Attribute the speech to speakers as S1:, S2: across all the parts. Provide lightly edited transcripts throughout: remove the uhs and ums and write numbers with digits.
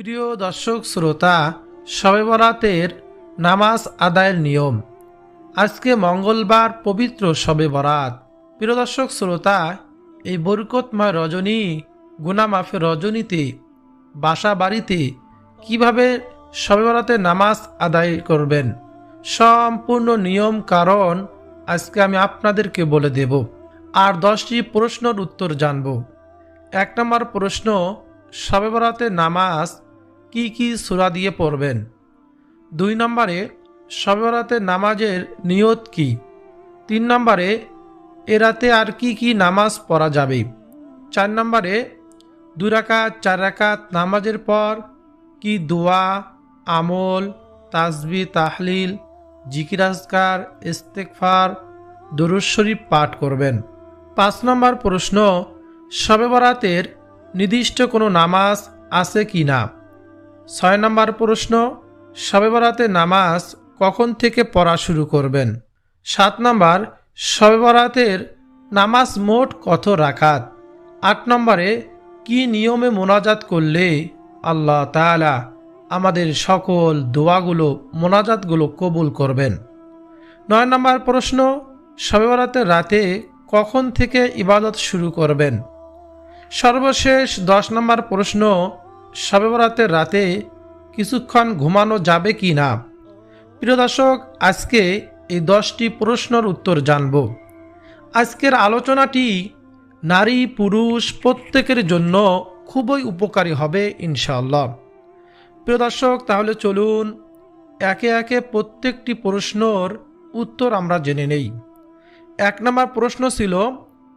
S1: প্রিয় দর্শক শ্রোতা, শবে বরাতের নামাজ আদায়ের নিয়ম। আজকে মঙ্গলবার, পবিত্র শবে বরাত। প্রিয় দর্শক শ্রোতা, এই বরকতময় রজনী, গুনাহ মাফের রজনীতে বাসা বাড়িতে কিভাবে শবে বরাতের নামাজ আদায় করবেন, সম্পূর্ণ নিয়ম কারণ আজকে আমি আপনাদেরকে বলে দেব। আর 10টি প্রশ্নের উত্তর জানব। 1 নম্বর প্রশ্ন, শবে বরাতের নামাজ কি কি সূরা দিয়ে পড়বেন? 2 নম্বরে, শবে বরাতের নামাজের নিয়ত কি? 3 নম্বরে, এ রাতে আর কি কি নামাজ পড়া যাবে? 4 নম্বরে, 2 রাকাত 4 রাকাত নামাজের পর কি দোয়া, আমল, তাসবিহ, তাহলিল, জিকির আজকার, ইস্তেগফার, দুরূদ শরীফ পাঠ করবেন? 5 নম্বর প্রশ্ন, শবে বরাতের নির্দিষ্ট কোনো নামাজ আছে কি না? 6 নম্বর প্রশ্ন, শবে বরাতের নামাজ কখন থেকে পড়া শুরু করবেন? 7 নম্বর, শবে বরাতের নামাজ মোট কত রাকাত? 8 নম্বরে, কি নিয়মে মোনাজাত করলে আল্লাহ তাআলা আমাদের সকল দোয়াগুলো, মোনাজাতগুলো কবুল করবেন? 9 নম্বর প্রশ্ন, শবে বরাতের রাতে কখন থেকে ইবাদত শুরু করবেন? সর্বশেষ 10 নম্বর প্রশ্ন, শবে বরাতের রাতে কিছুক্ষণ ঘুমানো যাবে কি না? প্রিয় দর্শক, আজকে এই 10টি প্রশ্নের উত্তর জানব। আজকের আলোচনাটি নারী পুরুষ প্রত্যেকের জন্য খুবই উপকারী হবে ইনশাআল্লাহ। প্রিয় দর্শক, তাহলে চলুন একে একে প্রত্যেকটি প্রশ্নের উত্তর আমরা জেনে নেই। 1 নম্বর প্রশ্ন ছিল,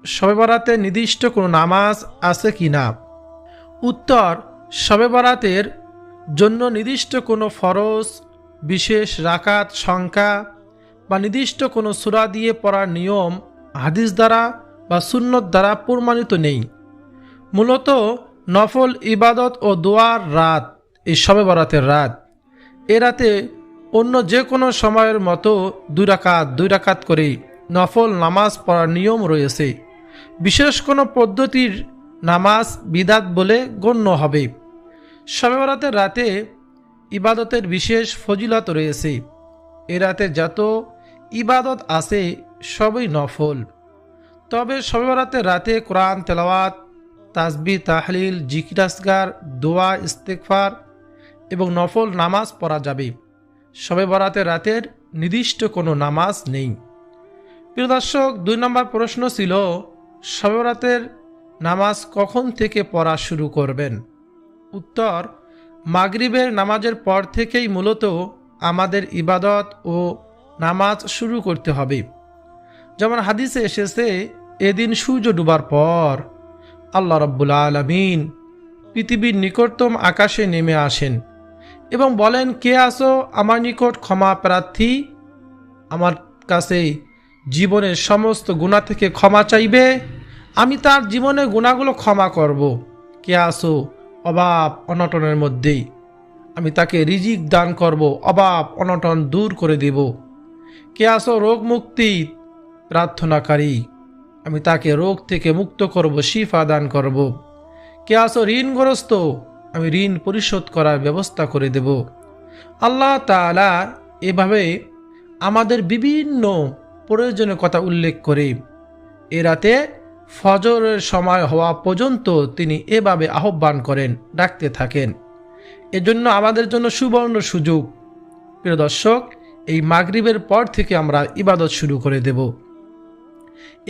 S1: শবে বরাতে নির্দিষ্ট কোনো নামাজ আছে কি না? উত্তর, শবে বরাতের জন্য নির্দিষ্ট কোনো ফরজ, বিশেষ রাকাত সংখ্যা বা নির্দিষ্ট কোনো সূরা দিয়ে পড়ার নিয়ম হাদিস দ্বারা বা সুন্নত দ্বারা প্রমাণিত নেই। মূলত নফল ইবাদত ও দোয়ার রাত এই শবে বরাতের রাত। এ রাতে অন্য যে কোনো সময়ের মতো 2 রাকাত করে নফল নামাজ পড়ার নিয়ম রয়েছে। বিশেষ কোনো পদ্ধতির নামাজ বিদাত বলে গণ্য হবে। শবে বরাতের রাতে ইবাদতের বিশেষ ফজিলত রয়েছে। এ রাতে যত ইবাদত আছে সবই নফল। তবে শবে বরাতের রাতে কোরআন তেলাওয়াত, তাসবিহ, তাহলিল, জিকির আজকার, দোয়া, ইস্তেগফার এবং নফল নামাজ পড়া যাবে। শবে বরাতের রাতের নির্দিষ্ট কোনো নামাজ নেই। প্রিয় দর্শক, 2 নম্বর প্রশ্ন ছিল, শবে বরাতের নামাজ কখন থেকে পড়া শুরু করবেন? উত্তর, মাগরিবের নামাজের পর থেকেই মূলত আমাদের ইবাদত ও নামাজ শুরু করতে হবে। যেমন হাদিসে এসেছে, এদিন সূর্য ডুবার পর আল্লাহ রাব্বুল আলামিন পৃথিবীর নিকটতম আকাশে নেমে আসেন এবং বলেন, কে আসো আমার নিকট ক্ষমা প্রার্থী, আমার কাছে জীবনের সমস্ত গুনাহ থেকে ক্ষমা চাইবে, আমি তার জীবনের গুনাহগুলো ক্ষমা করব। কে আসো অভাব অনটনের মধ্যেই, আমি তাকে রিজিক দান করব, অভাব অনটন দূর করে দেব। কে আসো রোগ মুক্তি প্রার্থনাকারী, আমি তাকে রোগ থেকে মুক্ত করব, শিফা দান করব। কে আসো ঋণগ্রস্ত, আমি ঋণ পরিশোধ করার ব্যবস্থা করে দেব। আল্লাহ তাআলা এভাবে আমাদের বিভিন্ন প্রয়োজনীয় কথা উল্লেখ করে এ রাতে ফজরের সময় হওয়া পর্যন্ত তিনি এভাবে আহ্বান করেন, ডাকতে থাকেন। এজন্য আমাদের জন্য সুবর্ণ সুযোগ। প্রিয় দর্শক, এই মাগরিবের পর থেকে আমরা ইবাদত শুরু করে দেব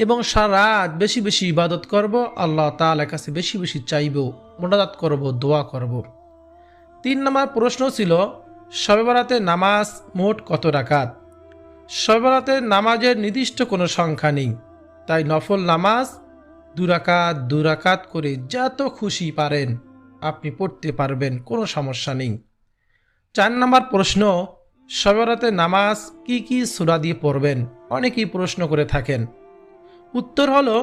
S1: এবং সারা রাত বেশি বেশি ইবাদত করব, আল্লাহ তাআলার কাছে বেশি বেশি চাইব, মোনাজাত করব, দোয়া করব। 3 নম্বর প্রশ্ন ছিল, শবে বরাতের নামাজ মোট কত রাকাত? শবে বরাতের নামাজের নির্দিষ্ট কোনো সংখ্যা নেই, তাই নফল নামাজ 2 রাকাত করে যত খুশি পারেন আপনি পড়তে পারবেন, কোনো সমস্যা নেই। 4 নম্বর প্রশ্ন, শবে বরাতের নামাজ কি কি সূরা দিয়ে পড়বেন? অনেকেই প্রশ্ন করে থাকেন। উত্তর হলো,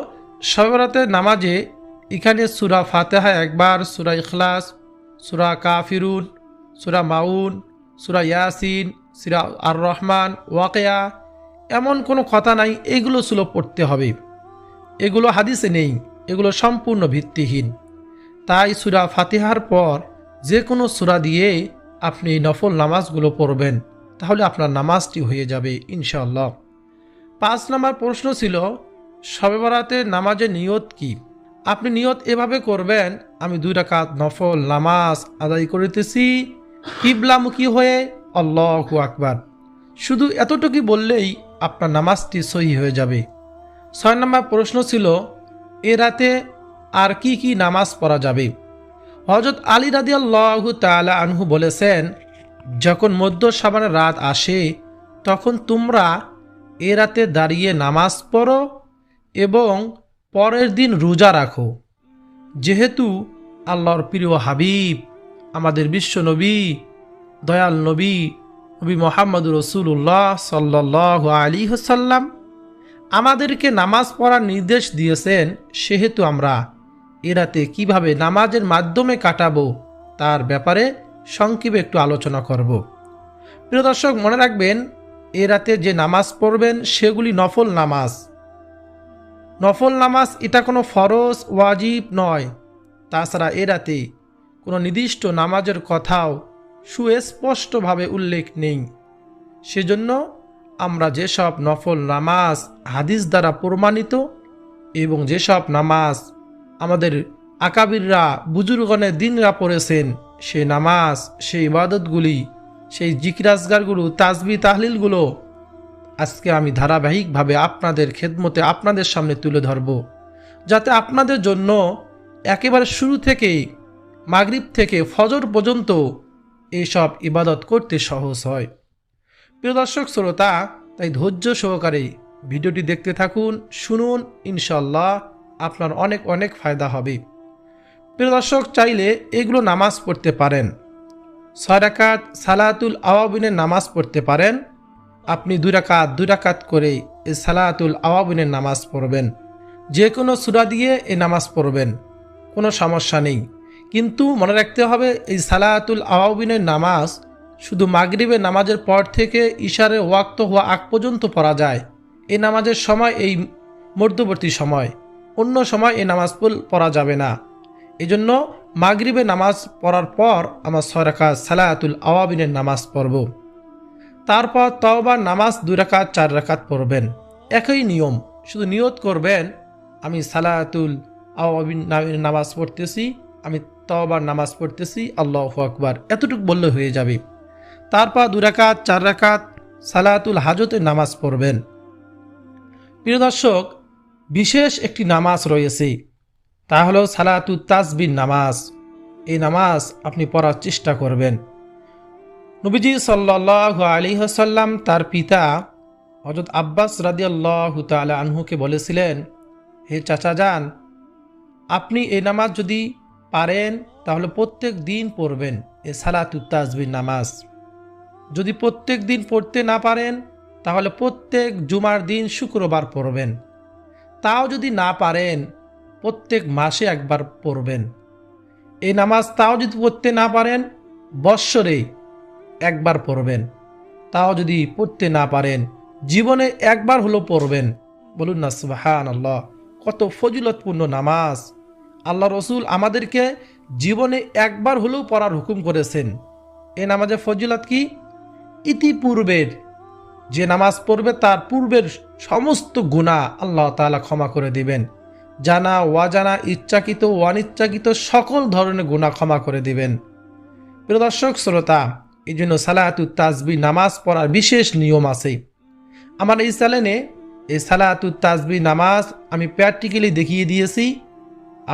S1: শবে বরাতের নামাজে এখানে সূরা ফাতিহা একবার, সূরা ইখলাস, সূরা কাফিরুন, সূরা মাউন, সূরা ইয়াসিন, সূরা আর রহমান, ওয়াকিয়া, এমন কোনো কথা নাই এগুলো ছিল পড়তে হবে। এগুলো হাদিসে নেই, এগুলো সম্পূর্ণ ভিত্তিহীন। তাই সূরা ফাতিহার পর যে কোনো সূরা দিয়ে আপনি নফল নামাজগুলো পড়বেন, তাহলে আপনার নামাজটি হয়ে যাবে ইনশাআল্লাহ। 5 নম্বর প্রশ্ন ছিল শবে বরাতের নামাজের নিয়ত কি? আপনি নিয়ত এভাবে করবেন, আমি 2 রাকাত নফল নামাজ আদায় করিতেছি কিবলামুখী হয়ে, আল্লাহু আকবার। শুধু এতটুকু বললেই আপনার নামাজটি সহি হয়ে যাবে। 6 নম্বর প্রশ্ন ছিল এ রাতে আর কি কি নামাজ পড়া যাবে? হযরত আলী রাদিয়াল্লাহু তাআলা আনহু বলেছেন, যখন মধ্য শাবানের রাত আসে তখন তোমরা এ রাতে দাঁড়িয়ে নামাজ পড়ো এবং পরের দিন রোজা রাখো। যেহেতু আল্লাহর প্রিয় হাবিব, আমাদের বিশ্ব নবী, দয়াল নবী নবী মুহাম্মদুর রাসূলুল্লাহ সাল্লাল্লাহু আলাইহি ওয়াসাল্লাম আমাদেরকে নামাজ পড়ার নির্দেশ দিয়েছেন, সেহেতু আমরা এ রাতে কীভাবে নামাজের মাধ্যমে কাটাবো তার ব্যাপারে সংক্ষেপে একটু আলোচনা করব। প্রিয় দর্শক, মনে রাখবেন এ রাতে যে নামাজ পড়বেন সেগুলি নফল নামাজ। নফল নামাজ এটা কোনো ফরজ ওয়াজিব নয়। তাছাড়া এ রাতে কোনো নির্দিষ্ট নামাজের কথাও সুস্পষ্টভাবে উল্লেখ নেই। সেজন্য আমরা যেসব নফল নামাজ হাদিস দ্বারা প্রমাণিত এবং যেসব নামাজ আমাদের আকাবিররা বুজুর্গণের দিনরা পড়েছেন, সেই নামাজ, সেই ইবাদতগুলি, সেই জিকিরাজগারগুলো, তাসবিহ তাহলিলগুলো আজকে আমি ধারাবাহিকভাবে আপনাদের খেদমতে আপনাদের সামনে তুলে ধরব, যাতে আপনাদের জন্য একেবারে শুরু থেকেই মাগরিব থেকে ফজর পর্যন্ত এইসব ইবাদত করতে সহজ হয়। প্রিয় দর্শক শ্রোতা, তাই ধৈর্য সহকারে ভিডিওটি দেখতে থাকুন, শুনুন, ইনশাল্লাহ আপনার অনেক অনেক ফায়দা হবে। প্রিয় দর্শক, চাইলে এগুলো নামাজ পড়তে পারেন। 6 রাকাত সালাতুল আওয়াবিনের নামাজ পড়তে পারেন। আপনি 2 রাকাত করে এই সালাতুল আওয়াবিনের নামাজ পড়বেন। যে কোনো সূরা দিয়ে এই নামাজ পড়বেন, কোনো সমস্যা নেই। কিন্তু মনে রাখতে হবে এই সালাতুল আওয়াবিনের নামাজ শুধু মাগরিবের নামাজের পর থেকে ইশারের ওয়াক্ত হওয়া আগ পর্যন্ত পড়া যায়। এই নামাজের সময় এই মধ্যবর্তী সময়, অন্য সময় এই নামাজ পড়া যাবে না। এজন্য মাগরিবের নামাজ পড়ার পর আমার 6 রাকাত সালাতুল আওয়াবিনের নামাজ পড়ব। তারপর তওবার নামাজ 2 রাকাত 4 রাকাত পড়বেন। একই নিয়ম, শুধু নিয়ত করবেন আমি সালাতুল আওয়াবিন নামাজ পড়তেছি, আমি তওবার নামাজ পড়তেছি, আল্লাহু আকবার, এতটুকু বললে হয়ে যাবে। তারপর 2 রাকাত 4 রাকাত সালাতুল হাজতের নামাজ পড়বেন। প্রিয় দর্শক, বিশেষ একটি নামাজ রয়েছে, তা হলো সালাতুত তাসবিহ নামাজ। এই নামাজ আপনি পড়ার চেষ্টা করবেন। নবীজি সাল্লাল্লাহু আলাইহি ওয়াসাল্লাম তার পিতা হযরত আব্বাস রাদিয়াল্লাহু তাআলা আনহুকে বলেছিলেন, হে চাচা যান, আপনি এই নামাজ যদি পারেন তাহলে প্রত্যেক দিন পড়বেন এই সালাতুত তাসবিহ নামাজ। যদি প্রত্যেক দিন পড়তে না পারেন তাহলে প্রত্যেক জুমার দিন শুক্রবার পড়বেন। তাও যদি না পারেন প্রত্যেক মাসে একবার পড়বেন এই নামাজ। তাও যদি পড়তে না পারেন বৎসরে একবার পড়বেন। তাও যদি পড়তে না পারেন জীবনে একবার হলেও পড়বেন। বলুন না সুবহানাল্লাহ, কত ফজিলতপূর্ণ নামাজ। আল্লাহ রসুল আমাদেরকে জীবনে একবার হলেও পড়ার হুকুম করেছেন। এই নামাজের ফজিলত কি? ইতিপূর্বের যে নামাজ পড়বে তার পূর্বের সমস্ত গুনাহ আল্লাহ তাআলা ক্ষমা করে দিবেন। জানা ওয়াজানা, ইচ্ছাকৃত ও অনিচ্ছাকৃত সকল ধরনের গুনাহ ক্ষমা করে দিবেন। প্রিয় দর্শক শ্রোতা, এই জন্য সালাতুত তাসবিহ নামাজ পড়ার বিশেষ নিয়ম আছে। আমার এই চ্যানেলে এই সালাতুত তাসবিহ নামাজ আমি প্র্যাকটিক্যালি দেখিয়ে দিয়েছি।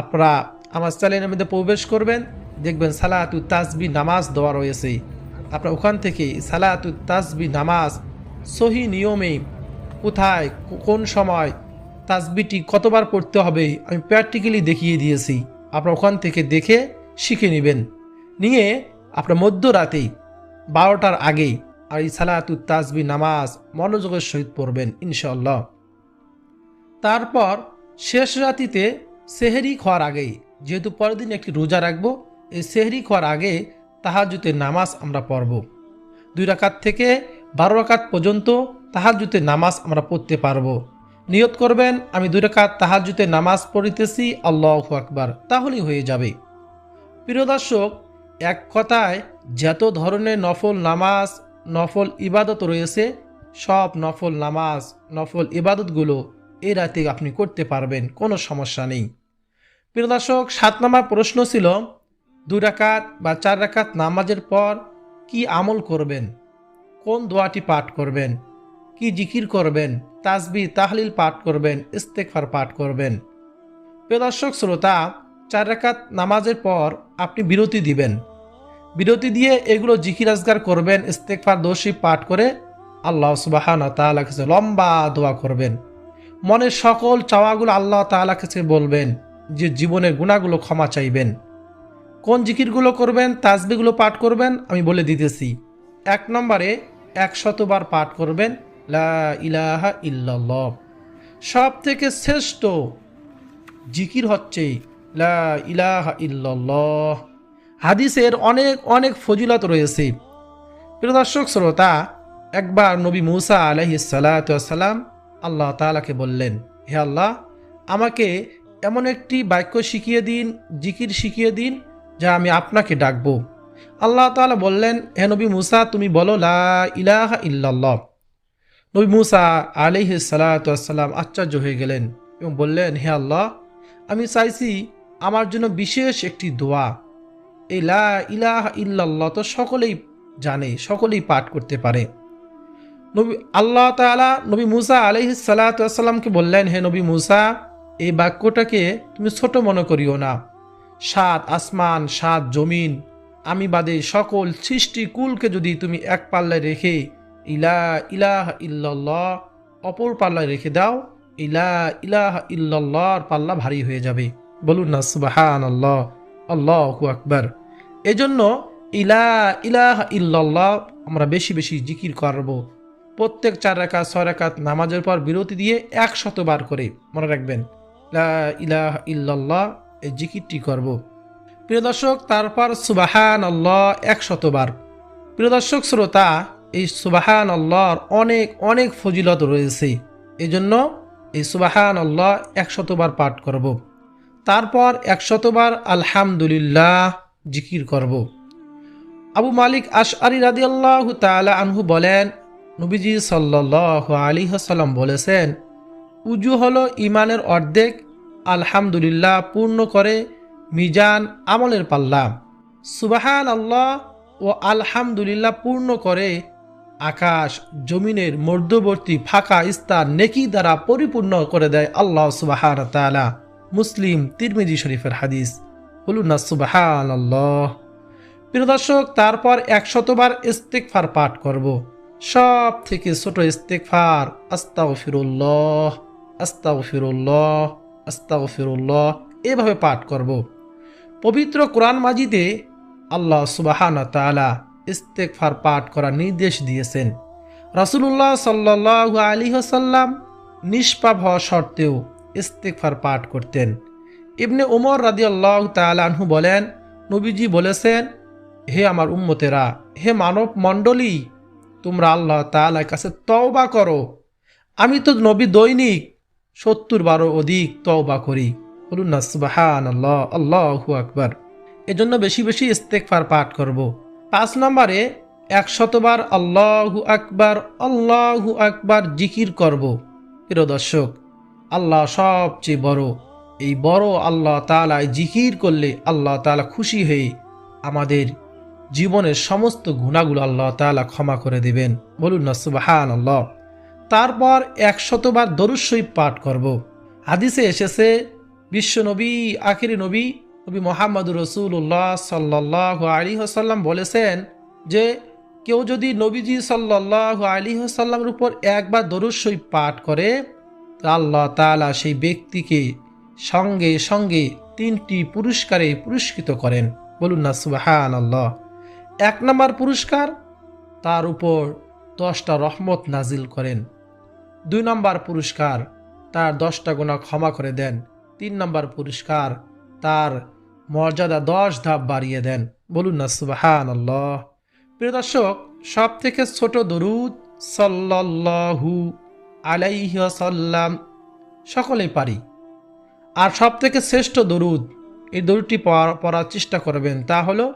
S1: আপনারা আমার চ্যানেলের মধ্যে প্রবেশ করবেন, দেখবেন সালাতুত তাসবিহ নামাজ দেওয়া রয়েছে। আপনারা ওখান থেকে সালাতুত তাসবিহ নামাজ সহি নিয়মে কোথায় কোন সময় তাসবিহটি কতবার পড়তে হবে আমি প্র্যাকটিক্যালি দেখিয়ে দিয়েছি। আপনারা ওখান থেকে দেখে শিখে নেবেন, নিয়ে আপনার মধ্যরাতেই 12টার আগেই আর এই সালাতুত তাসবিহ নামাজ মনোযোগের সহিত পড়বেন ইনশাআল্লাহ। তারপর শেষ রাতিতে সেহরি খাওয়ার আগেই, যেহেতু পরের দিন একটি রোজা রাখবো, এই সেহরি খাওয়ার আগে তাহাজ্জুদের নামাজ আমরা পড়ব। 2 রাকাত থেকে 12 রাকাত পর্যন্ত তাহাজ্জুদের নামাজ আমরা পড়তে পারবো। নিয়ত করবেন আমি 2 রাকাত তাহাজ্জুদের নামাজ পড়িতেছি, আল্লাহু আকবার, তাহলেই হয়ে যাবে। প্রিয় দর্শক, এক কথায় যত ধরনের নফল নামাজ, নফল ইবাদত রয়েছে, সব নফল নামাজ, নফল ইবাদতগুলো এই রাতে আপনি করতে পারবেন, কোনো সমস্যা নেই। প্রিয় দর্শক, 7 নম্বর প্রশ্ন ছিল 2 রাকাত বা 4 রাকাত নামাজের পর কি আমল করবেন, কোন দোয়াটি পাঠ করবেন, কি জিকির করবেন, তাসবিহ তাহলিল পাঠ করবেন, ইস্তেগফার পাঠ করবেন। প্রিয় দর্শক শ্রোতা, 4 রাকাত নামাজের পর আপনি বিরতি দিবেন। বিরতি দিয়ে এগুলো জিকির আজগার করবেন, ইস্তেগফার দোষী পাঠ করে আল্লাহ সুবহানাহু ওয়া তাআলার কাছে লম্বা দোয়া করবেন। মনের সকল চাওয়াগুলো আল্লাহ তাআলার কাছে বলবেন, যে জীবনের গুনাহগুলো ক্ষমা চাইবেন। কোন জিকিরগুলো করবেন, তাসবিহগুলো পাঠ করবেন আমি বলে দিতেছি। 1 নম্বরে 100 বার পাঠ করবেন লা ইলাহা ইল্লাল্লাহ। সব থেকে শ্রেষ্ঠ জিকির হচ্ছে লা ইলাহা ইল্লাল্লাহ। হাদিসের অনেক অনেক ফজিলত রয়েছে। প্রিয় দর্শক শ্রোতা, একবার নবী মূসা আলাইহিস সালাতু ওয়াস সালাম আল্লাহ তাআলাকে বললেন, হে আল্লাহ, আমাকে এমন একটি বাক্য শিখিয়ে দিন, জিকির শিখিয়ে দিন, যা আমি আপনাকে ডাকবো। আল্লাহ তাআলা বললেন, হে নবী মূসা, তুমি বলো লা ইলাহা ইল্লাল্লাহ। নবী মূসা আলাইহিস সালাতু ওয়াস সালাম আশ্চর্য হয়ে গেলেন এবং বললেন, হে আল্লাহ, আমি চাইছি আমার জন্য বিশেষ একটি দোয়া। এই লা ইলাহা ইল্লাল্লাহ তো সকলেই জানে, সকলেই পাঠ করতে পারে। নবী আল্লাহ তাআলা নবী মূসা আলাইহিস সালাতু ওয়াস সালামকে বললেন, হে নবী মূসা, এই বাক্যটাকে তুমি ছোট মনে করিও না। 7 আসমান, 7 জমিন, আমি বাদে সকল সৃষ্টিকুলকে যদি তুমি এক পাল্লায় রেখে ইলা ইলাহা ইল্লাল্লাহ অপর পাল্লায় রেখে দাও, ইলা ইলাহা ইল্লাল্লাহর পাল্লা ভারী হয়ে যাবে। বলুন না সুবহানাল্লাহ, আল্লাহু আকবার। এজন্য ইলা ইলাহা ইল্লাল্লাহ আমরা বেশি বেশি জিকির করব। প্রত্যেক 4 রাকাত 6 রাকাত নামাজের পর বিরতি দিয়ে 100 বার করে মনে রাখবেন লা ইলাহা ইল্লাল্লাহ এই জিকিরটি করব। প্রিয় দর্শক, তারপর সুবহানাল্লাহ 100 বার। প্রিয় দর্শক শ্রোতা, এই সুবহানাল্লাহর অনেক অনেক ফজিলত রয়েছে। এজন্য এই সুবহানাল্লাহ 100 বার পাঠ করব। তারপর 100 বার আলহামদুলিল্লাহ জিকির করব। আবু মালিক আশআরী রাদিয়াল্লাহু তাআলা আনহু বলেন, নবীজি সাল্লাল্লাহু আলাইহি ওয়াসাল্লাম বলেছেন, উজু হলো ঈমানের অর্ধেক, আলহামদুলিল্লাহ পূর্ণ করে মিজান আমলের পাল্লা, সুবহানাল্লাহ ও আলহামদুলিল্লাহ পূর্ণ করে আকাশ জমিনের মধ্যবর্তী ফাঁকা স্থান নেকি দ্বারা পরিপূর্ণ করে দেয় আল্লাহ সুবহানাহু ওয়া তাআলা। মুসলিম তিরমিজি শরীফের হাদিস। বলুন না সুবহানাল্লাহ। প্রিয় দর্শক, তারপর 100 বার ইস্তেগফার পাঠ করব। সব থেকে ছোট ইস্তেগফার আস্তাগফিরুল্লাহ, আস্তাগফিরুল্লাহ, আস্তাগফিরুল্লাহ এভাবে পাঠ করব। পবিত্র কোরআন মাজিদে আল্লাহ সুবহানাহু ওয়া তাআলা ইস্তেগফার পাঠ করার নির্দেশ দিয়েছেন। রাসূলুল্লাহ সাল্লাল্লাহু আলাইহি ওয়াসাল্লাম নিষ্পাপ হওয়া সত্ত্বেও ইস্তেগফার পাঠ করতেন। ইবনে উমর রাদিয়াল্লাহু তাআলা আনহু বলেন, নবীজি বলেছেন, হে আমার উম্মতেরা, হে মানব মণ্ডলী, তোমরা আল্লাহ তাআলার কাছে তওবা করো। আমি তো নবী দৈনিক 70 বারও অধিক তওবা করি। বলুন না সুবহানাল্লাহ, আল্লাহু আকবার। এজন্য বেশি বেশি ইস্তেগফার পাঠ করব। 5 নম্বরে 100 বার আল্লাহু আকবার, আল্লাহু আকবার জিকির করব। প্রিয় দর্শক, আল্লাহ সবচেয়ে বড়। এই বড় আল্লাহ তাআলা জিকির করলে আল্লাহ তাআলা খুশি হয়ে আমাদের জীবনের সমস্ত গুনাহগুলো আল্লাহ তাআলা ক্ষমা করে দিবেন। বলুন না সুবহানাল্লাহ। তারপর 100 বার দরুদ শরীফ পাঠ করব। হাদিসে এসেছে, বিশ্বনবী আখিরি নবী নবী মুহাম্মদুর রাসূলুল্লাহ সাল্লাল্লাহু আলাইহি ওয়াসাল্লাম বলেছেন যে কেউ যদি নবীজি সাল্লাল্লাহু আলাইহি ওয়াসাল্লামের উপর একবার দরুদ শরীফ পাঠ করে, আল্লাহ তাআলা সেই ব্যক্তিকে সঙ্গে সঙ্গে 3টি পুরস্কারে পুরস্কৃত করেন। বলুন না সুবহানাল্লাহ। 1 নম্বর পুরস্কার, তার উপর 10টা রহমত নাজিল করেন। 2 নম্বর পুরস্কার, তার 10টা গুনাহ ক্ষমা করে দেন। 3 নম্বর পুরস্কার, তার মর্যাদা 10 ধাপ বাড়িয়ে দেন। বলুন না সুবহানাল্লাহ। প্রিয় দর্শক, সব থেকে ছোট দরুদ সাল্লাল্লাহু আলাইহি ওয়াসাল্লাম সকলেই পারি। আর সব থেকে শ্রেষ্ঠ দরুদ, এই দরুদটি পড়ার চেষ্টা করবেন, তা হলো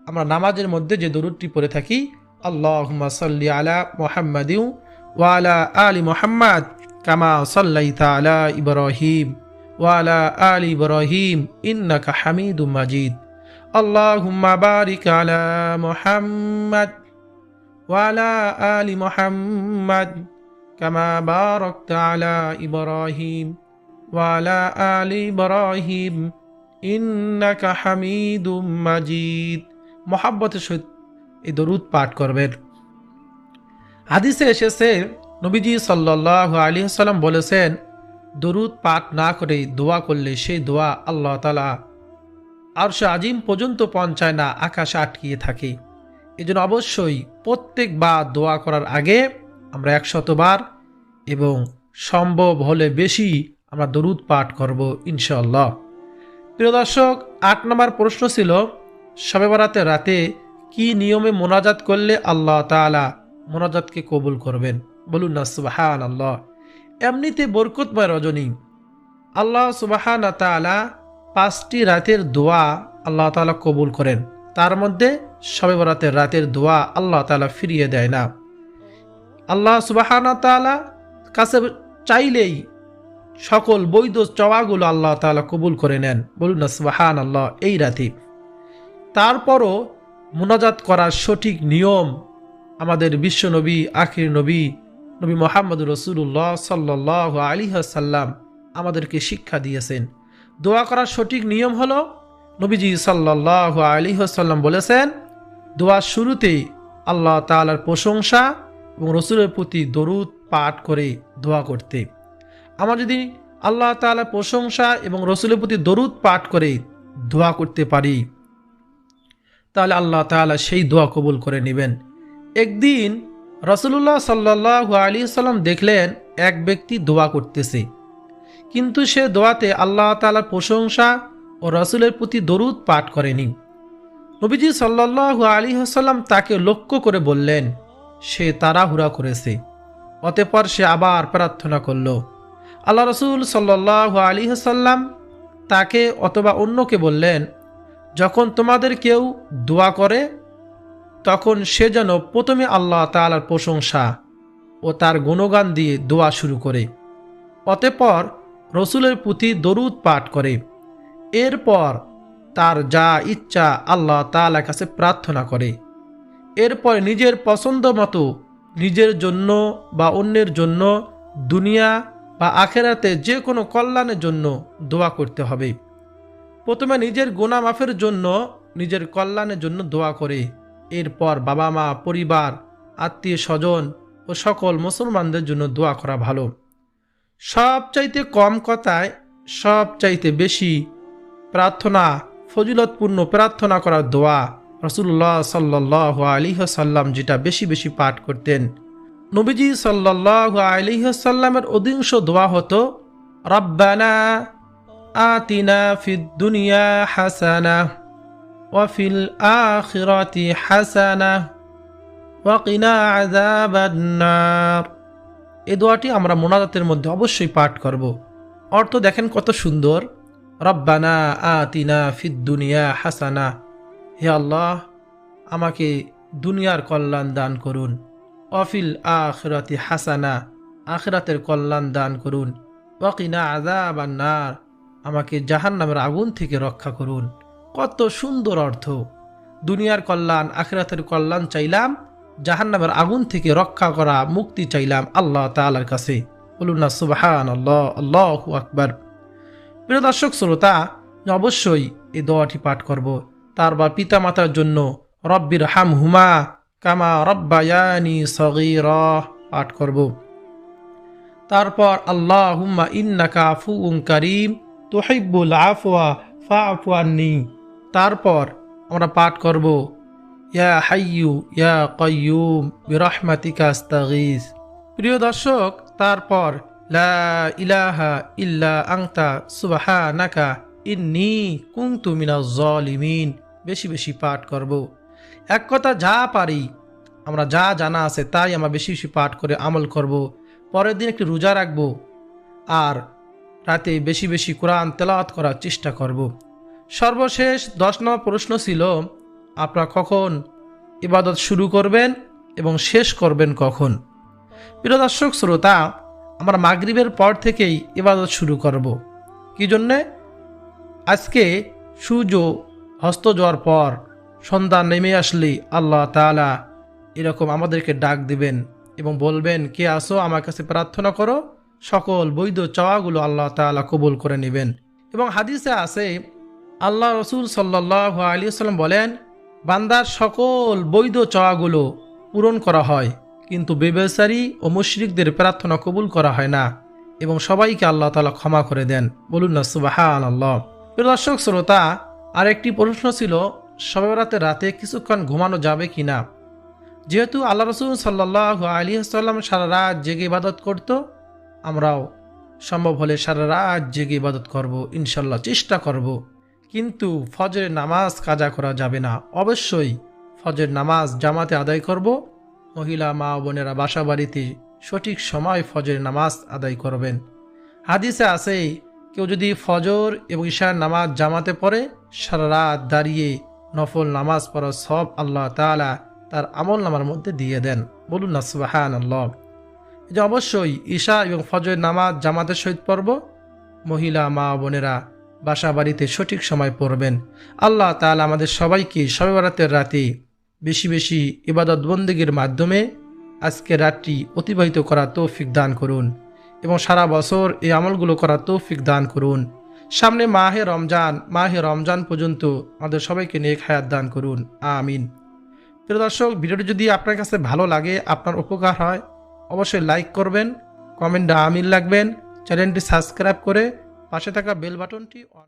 S1: আমরা নামাজের মধ্যে যে দরুদটি পড়ে থাকি, আল্লাহুম্মা সাল্লি আলা মুহাম্মাদিন ওয়া আলা আলি মুহাম্মাদ কামা সাল্লাইতা আলা ইব্রাহিম ওয়া আলা আলি ইব্রাহিম ইন্নাকা হামিদুম মাজিদ। আল্লাহুম্মা বারিক আলা মুহাম্মাদ ওয়া আলা আলি মুহাম্মাদ কামা বারাকতা আলা ইব্রাহিম ওয়া আলা আলি ইব্রাহিম ইন্নাকা হামিদুম মাজিদ। মহাব্বতের সহিত এই দরুদ পাঠ করবেন। হাদিসে এসেছে নবীজি সাল্লাল্লাহু আলাইহি ওয়াসাল্লাম বলেছেন, দরুদ পাঠ না করে দোয়া করলে সেই দোয়া আল্লাহ তাআলা আরশে আজিম পর্যন্ত পৌঁছায় না, আকাশে আটকিয়ে থাকে। এজন্য অবশ্যই প্রত্যেকবার দোয়া করার আগে আমরা 100 বার এবং সম্ভব হলে বেশি আমরা দরুদ পাঠ করব ইনশাআল্লাহ। প্রিয় দর্শক, 8 নম্বর প্রশ্ন ছিল, শবে বরাতের রাতে কি নিয়মে মোনাজাত করলে আল্লাহ তাআলা মোনাজাতকে কবুল করবেন? বলুন না সুবহানাল্লাহ। এমনিতে বরকতময় রজনী, আল্লাহ সুবহানাহু ওয়া তাআলা 5টি রাতের দোয়া আল্লাহ তাআলা কবুল করেন। তার মধ্যে শবে বরাতের রাতের দোয়া আল্লাহ তাআলা ফিরিয়ে দেয় না। আল্লাহ সুবহানাহু ওয়া তাআলা কাছে চাইলেই সকল বৈধ চাওয়াগুলো আল্লাহ তাআলা কবুল করে নেন। বলুন না সুবহানাল্লাহ। এই রাতে তারপরও মুনাজাত করার সঠিক নিয়ম আমাদের বিশ্বনবী, আখির নবী, নবী মুহাম্মদুর রাসূলুল্লাহ সাল্লাল্লাহু আলাইহি ওয়াসাল্লাম আমাদেরকে শিক্ষা দিয়েছেন। দোয়া করার সঠিক নিয়ম হলো, নবীজি সাল্লাল্লাহু আলাইহি ওয়াসাল্লাম বলেছেন, দোয়ার শুরুতেই আল্লাহ তাআলার প্রশংসা এবং রসুলের প্রতি দরুদ পাঠ করে দোয়া করতে। আমরা যদি আল্লাহ তাআলার প্রশংসা এবং রসুলের প্রতি দরুদ পাঠ করে দোয়া করতে পারি, তাহলে আল্লাহ তাআলা সেই দোয়া কবুল করে নেবেন। একদিন রাসূলুল্লাহ সাল্লাল্লাহু আলাইহি ওয়াসাল্লাম দেখলেন এক ব্যক্তি দোয়া করতেছে, কিন্তু সে দোয়াতে আল্লাহ তাআলার প্রশংসা ও রসুলের প্রতি দরুদ পাঠ করেনি। নবীজি সাল্লাল্লাহু আলাইহি ওয়াসাল্লাম তাকে লক্ষ্য করে বললেন, সে তাড়াহুড়া করেছে। অতঃপর সে আবার প্রার্থনা করল। আল্লাহ রসুল সাল্লাল্লাহু আলাইহি ওয়াসাল্লাম তাকে অথবা অন্যকে বললেন, যখন তোমাদের কেউ দোয়া করে তখন সে যেন প্রথমে আল্লাহ তাআলার প্রশংসা ও তার গুণগান দিয়ে দোয়া শুরু করে, অতঃপর রসুলের প্রতি দরুদ পাঠ করে, এরপর তার যা ইচ্ছা আল্লাহ তাআলার কাছে প্রার্থনা করে। এরপর নিজের পছন্দ মতো নিজের জন্য বা অন্যের জন্য, দুনিয়া বা আখেরাতে যে কোনো কল্যাণের জন্য দোয়া করতে হবে। প্রথমে নিজের গুনাহ মাফের জন্য, নিজের কল্যাণের জন্য দোয়া করে, এরপর বাবা মা, পরিবার, আত্মীয় স্বজন ও সকল মুসলমানদের জন্য দোয়া করা ভালো। সবচাইতে কম কথায় সবচাইতে বেশি প্রার্থনা, ফজিলতপূর্ণ প্রার্থনা করার দোয়া রাসূলুল্লাহ সাল্লাল্লাহু আলাইহি ওয়াসাল্লাম যেটা বেশি বেশি পাঠ করতেন। নবীজি সাল্লাল্লাহু আলাইহি ওয়াসাল্লামের অধিকাংশ দোয়া হতো, রব্বানা আতিনা ফিদ দুনিয়া হাসানাহ ওয়া ফিল আখিরাতি হাসানাহ ওয়া কিনা আযাবান নার। এই দোয়াটি আমরা মোনাজাতের মধ্যে অবশ্যই পাঠ করব। অর্থ দেখেন কত সুন্দর। রব্বানা আতিনা ফিদ দুনিয়া হাসানা, হে আল্লাহ আমাকে দুনিয়ার কল্যাণ দান করুন। ওয়াফিল আখিরাতি হাসানা, আখিরাতের কল্যাণ দান করুন। ওয়াকিনা আযাবান নার, আমাকে জাহান্নামের আগুন থেকে রক্ষা করুন। কত সুন্দর অর্থ। দুনিয়ার কল্যাণ, আখিরাতের কল্যাণ চাইলাম, জাহান্নামের আগুন থেকে রক্ষা করা, মুক্তি চাইলাম আল্লাহ তাআলার কাছে। বলুন না সুবহানাল্লাহ, আল্লাহু আকবার। প্রিয় দর্শক শ্রোতা, অবশ্যই এই দোয়াটি পাঠ করব। তারপর পিতা মাতার জন্য রব্বির হামহুমা কামা রব্বায়ানি সগীরা পাঠ করব। তারপর আল্লাহুম্মা ইন্নাকা আফুউন কারীম তুহিব্বুল আফওয়া ফাআফু আন্নী। তারপর আমরা পাঠ করব, ইয়া হাইয়ু ইয়া কাইয়ুম বিরহমাতিকা আস্তাগীস। প্রিয় দর্শক, তারপর লা ইলাহা ইল্লা আনতা সুবহানাকা ইন্নী কুনতু মিনাজ জালিমিন বেশি বেশি পাঠ করব। এক কথা, যা পারি আমরা, যা জানা আছে তাই আমরা বেশি বেশি পাঠ করে আমল করব। পরের দিন একটি রোজা রাখব আর রাতে বেশি বেশি কোরআন তেলাওয়াত করার চেষ্টা করব। সর্বশেষ 10 নম্বর প্রশ্ন ছিল, আপনারা কখন ইবাদত শুরু করবেন এবং শেষ করবেন কখন। প্রিয় দর্শক শ্রোতা, আমরা মাগরিবের পর থেকেই ইবাদত শুরু করব। কি জন্যে? আজকে সূর্য হস্ত যাওয়ার পর সন্ধ্যা নেমে আসলে আল্লাহ তাআলা এরকম আমাদেরকে ডাক দিবেন এবং বলবেন, কে আসো আমার কাছে প্রার্থনা করো, সকল বৈধ চাওয়াগুলো আল্লাহ তাআলা কবুল করে নেবেন। এবং হাদিসে আছে, আল্লাহ রসুল সাল্লাল্লাহু আলাইহি ওয়াসাল্লাম বলেন, বান্দার সকল বৈধ চাওয়াগুলো পূরণ করা হয়, কিন্তু বেবেচারী ও মুশরিকদের প্রার্থনা কবুল করা হয় না এবং সবাইকে আল্লাহ তাআলা ক্ষমা করে দেন। বলুন না সুবহানাল্লাহ। প্রিয় দর্শক শ্রোতা, আরেকটি প্রশ্ন ছিল, শবে বরাতের রাতে কিছুক্ষণ ঘুমানো যাবে কিনা। যেহেতু আল্লাহ রসুল সাল্লাল্লাহু আলাইহি ওয়াসাল্লাম সারা রাত জেগে ইবাদত করত, আমরাও সম্ভব হলে সারা রাত জেগে ইবাদত করব, ইনশাল্লাহ চেষ্টা করব। কিন্তু ফজরের নামাজ কাজা করা যাবে না। অবশ্যই ফজরের নামাজ জামাতে আদায় করব। মহিলা মা বোনেরা বাসা বাড়িতে সঠিক সময় ফজরের নামাজ আদায় করবেন। হাদিসে আছে, কেউ যদি ফজর এবং ঈশার নামাজ জামাতে পড়ে, সারা রাত দাঁড়িয়ে নফল নামাজ পড়ার সব আল্লাহ তাআলা তার আমল নামার মধ্যে দিয়ে দেন। বলুন না সুবহানাল্লাহ। এই যে অবশ্যই ঈশা এবং ফজরের নামাজ জামাতের সহিত পড়ব। মহিলা মা বোনেরা বাসা বাড়িতে সঠিক সময় পড়বেন। আল্লাহ তাআলা আমাদের সবাইকে শবে বরাতের রাতে বেশি বেশি ইবাদত বন্দেগীর মাধ্যমে আজকে রাতটি অতিবাহিত করার তৌফিক দান করুন এবং সারা বছর এই আমলগুলো করার তৌফিক দান করুন। সামনে মাহে রমজান পর্যন্ত আমাদের সবাইকে নেক হায়াত দান করুন, আমিন। প্রিয় দর্শক, ভিডিওটি যদি আপনার কাছে ভালো লাগে, আপনার উপকার হয়, অবশ্যই লাইক করবেন, কমেন্টে আমিন লাগবেন, চ্যানেলটি সাবস্ক্রাইব করে পাশে থাকা বেল বাটনটি অন